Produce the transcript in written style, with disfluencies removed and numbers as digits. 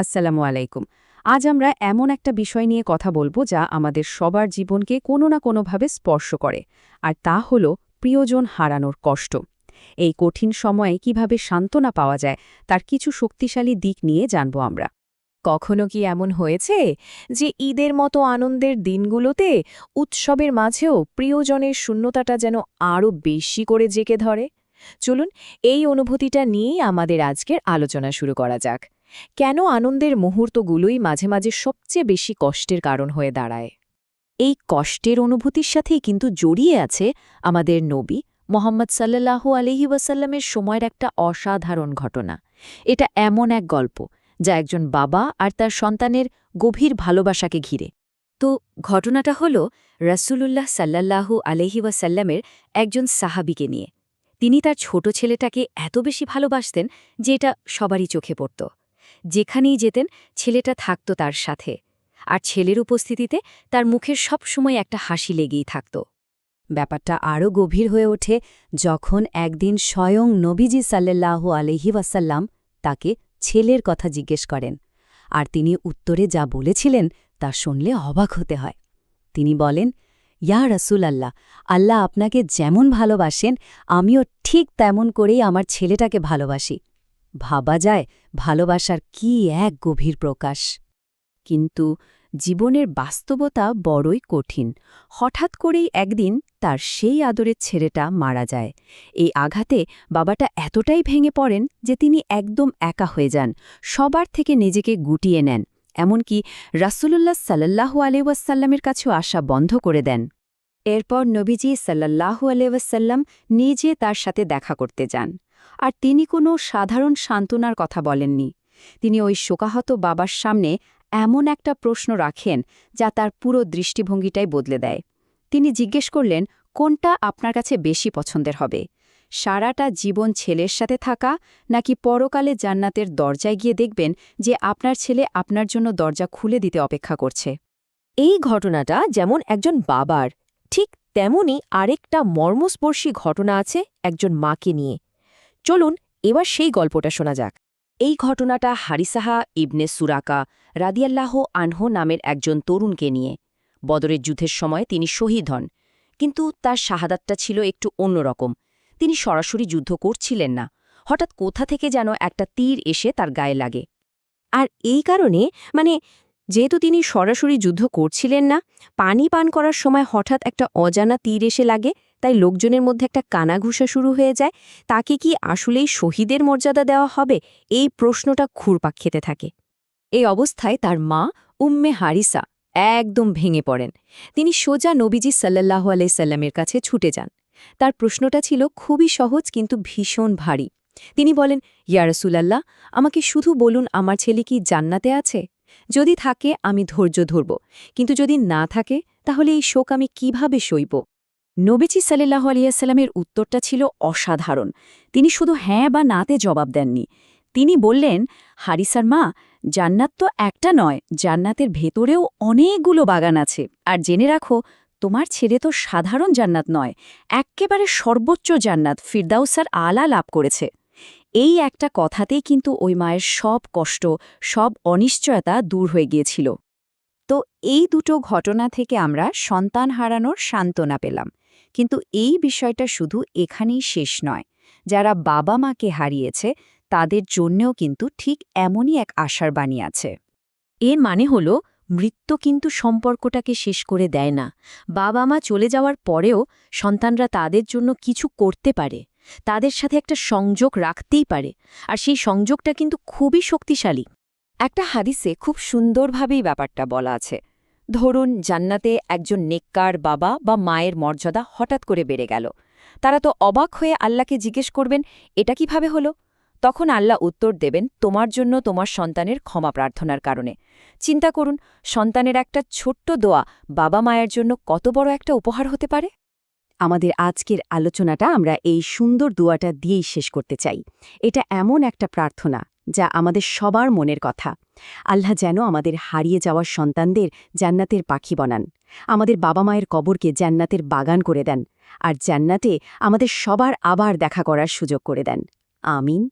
আসসালামু আলাইকুম। আজ আমরা এমন একটা বিষয় নিয়ে কথা বলবো যা আমাদের সবার জীবনকে কোনো না কোনোভাবে স্পর্শ করে, আর তা হলো প্রিয়জন হারানোর কষ্ট। এই কঠিন সময়ে কিভাবে সান্ত্বনা পাওয়া যায় তার কিছু শক্তিশালী দিক নিয়ে জানব আমরা। কখনো কি এমন হয়েছে যে ঈদের মতো আনন্দের দিনগুলোতে উৎসবের মাঝেও প্রিয়জনের শূন্যতাটা যেন আরও বেশি করে জেঁকে ধরে? চলুন এই অনুভূতিটা নিয়েই আমাদের আজকের আলোচনা শুরু করা যাক। কেন আনন্দের মুহূর্তগুলোই মাঝে মাঝে সবচেয়ে বেশি কষ্টের কারণ হয়ে দাঁড়ায়? এই কষ্টের অনুভূতির সাথেই কিন্তু জড়িয়ে আছে আমাদের নবী মোহাম্মদ সাল্লাল্লাহু আলাইহি ওয়াসাল্লামের সময়ের একটা অসাধারণ ঘটনা। এটা এমন এক গল্প যা একজন বাবা আর তার সন্তানের গভীর ভালোবাসাকে ঘিরে। তো ঘটনাটা হল রাসূলুল্লাহ সাল্লাল্লাহু আলাইহি ওয়াসাল্লামের একজন সাহাবীকে নিয়ে। তিনি তার ছোট ছেলেটাকে এত বেশি ভালোবাসতেন যে এটা সবারই চোখে পড়ত। যেখানেই যেতেন ছেলেটা থাকত তার সাথে, আর ছেলের উপস্থিতিতে তার মুখের সবসময় একটা হাসি লেগেই থাকত। ব্যাপারটা আরও গভীর হয়ে ওঠে যখন একদিন স্বয়ং নবীজি সাল্লাল্লাহু আলাইহি ওয়াসাল্লাম তাকে ছেলের কথা জিজ্ঞেস করেন, আর তিনি উত্তরে যা বলেছিলেন তা শুনলে অবাক হতে হয়। তিনি বলেন, ইয়া রাসূল আল্লাহ, আল্লাহ আপনাকে যেমন ভালোবাসেন আমিও ঠিক তেমন করেই আমার ছেলেটাকে ভালোবাসি। ভাবা যায় ভালোবাসার কি এক গভীর প্রকাশ। কিন্তু জীবনের বাস্তবতা বড়ই কঠিন। হঠাৎ করেই একদিন তার সেই আদরের ছেলেটা মারা যায়। এই আঘাতে বাবাটা এতটাই ভেঙে পড়েন যে তিনি একদম একা হয়ে যান, সবার থেকে নিজেকে গুটিয়ে নেন, এমনকি রাসূলুল্লাহ সাল্লাল্লাহু আলাইহি ওয়াসাল্লামের কাছেও আসা বন্ধ করে দেন। এরপর নবীজি সাল্লাল্লাহু আলাইহি ওয়াসাল্লাম নিজে তার সাথে দেখা করতে যান, আর তিনি কোনো সাধারণ সান্ত্বনার কথা বলেননি। তিনি ওই শোকাহত বাবার সামনে এমন একটা প্রশ্ন রাখেন যা তার পুরো দৃষ্টিভঙ্গিটাই বদলে দেয়। তিনি জিজ্ঞেস করলেন, কোনটা আপনার কাছে বেশি পছন্দের হবে, সারাটা জীবন ছেলের সাথে থাকা, নাকি পরকালে জান্নাতের দরজায় গিয়ে দেখবেন যে আপনার ছেলে আপনার জন্য দরজা খুলে দিতে অপেক্ষা করছে? এই ঘটনাটা যেমন একজন বাবার, ঠিক তেমনি আরেকটা মর্মস্পর্শী ঘটনা আছে একজন মাকে নিয়ে। চলুন এবার সেই গল্পটা শোনা যাক। এই ঘটনাটা হারিসাহা ইবনে সুরাকা রাদিয়াল্লাহু আনহু নামের একজন তরুণকে নিয়ে। বদরের যুদ্ধের সময় তিনি শহীদ হন, কিন্তু তার শাহাদাতটা ছিল একটু অন্যরকম। তিনি সরাসরি যুদ্ধ করছিলেন না, হঠাৎ কোথা থেকে যেন একটা তীর এসে তার গায়ে লাগে। আর এই কারণে যেহেতু তিনি সরাসরি যুদ্ধ করছিলেন না, পানি পান করার সময় হঠাৎ একটা অজানা তীর এসে লাগে, তাই লোকজনের মধ্যে একটা কানাঘুষা শুরু হয়ে যায়। তাকে কি আসলেই শহীদের মর্যাদা দেওয়া হবে, এই প্রশ্নটা ঘুরপাক খেতে থাকে। এই অবস্থায় তার মা উম্মে হারিসা একদম ভেঙে পড়েন। তিনি সোজা নবীজি সাল্লাল্লাহু আলাইহি সাল্লামের কাছে ছুটে যান। তার প্রশ্নটা ছিল খুবই সহজ কিন্তু ভীষণ ভারী। তিনি বলেন, ইয়া রাসূলাল্লাহ, আমাকে শুধু বলুন আমার ছেলে কি জান্নাতে আছে? যদি থাকে আমি ধৈর্য ধরব, কিন্তু যদি না থাকে তাহলে এই শোক আমি কিভাবে সইব? নবীজি সাল্লাল্লাহু আলাইহি সাল্লামের উত্তরটা ছিল অসাধারণ। তিনি শুধু হ্যাঁ বা নাতে জবাব দেননি। তিনি বললেন, হারিসার মা, জান্নাত তো একটা নয়, জান্নাতের ভেতরেও অনেকগুলো বাগান আছে। আর জেনে রাখো, তোমার ছেলে তো সাধারণ জান্নাত নয়, এক্কেবারে সর্বোচ্চ জান্নাত ফিরদাউসার আলা লাভ করেছে। এই একটা কথাতেই কিন্তু ওই মায়ের সব কষ্ট, সব অনিশ্চয়তা দূর হয়ে গিয়েছিল। তো এই দুটো ঘটনা থেকে আমরা সন্তান হারানোর সান্ত্বনা পেলাম, কিন্তু এই বিষয়টা শুধু এখানেই শেষ নয়। যারা বাবা মাকে হারিয়েছে তাদের জন্যেও কিন্তু ঠিক এমনই এক আশার বাণী আছে। এর মানে হল, মৃত্যু কিন্তু সম্পর্কটাকে শেষ করে দেয় না। বাবা মা চলে যাওয়ার পরেও সন্তানরা তাদের জন্য কিছু করতে পারে, তাদের সাথে একটা সংযোগ রাখতেই পারে, আর সেই সংযোগটা কিন্তু খুবই শক্তিশালী। একটা হাদিসে খুব সুন্দরভাবেই ব্যাপারটা বলা আছে। ধরুন জান্নাতে একজন নেককার বাবা বা মায়ের মর্যাদা হঠাৎ করে বেড়ে গেল। তারা তো অবাক হয়ে আল্লাহকে জিজ্ঞেস করবেন, এটা কিভাবে হলো? তখন আল্লাহ উত্তর দেবেন, তোমার জন্য তোমার সন্তানের ক্ষমা প্রার্থনার কারণে। চিন্তা করুন, সন্তানের একটা ছোট্ট দোয়া বাবা মায়ের জন্য কত বড় একটা উপহার হতে পারে। আমাদের আজকের আলোচনাটা আমরা এই সুন্দর দোয়াটা দিয়েই শেষ করতে চাই। এটা এমন একটা প্রার্থনা যা আমাদের সবার মনের কথা। আল্লাহ যেন আমাদের হারিয়ে যাওয়া সন্তানদের জান্নাতের পাখি বানান, আমাদের বাবা মায়ের কবরকে জান্নাতের বাগান করে দেন, আর জান্নাতে আমাদের সবার আবার দেখা করার সুযোগ করে দেন। আমিন।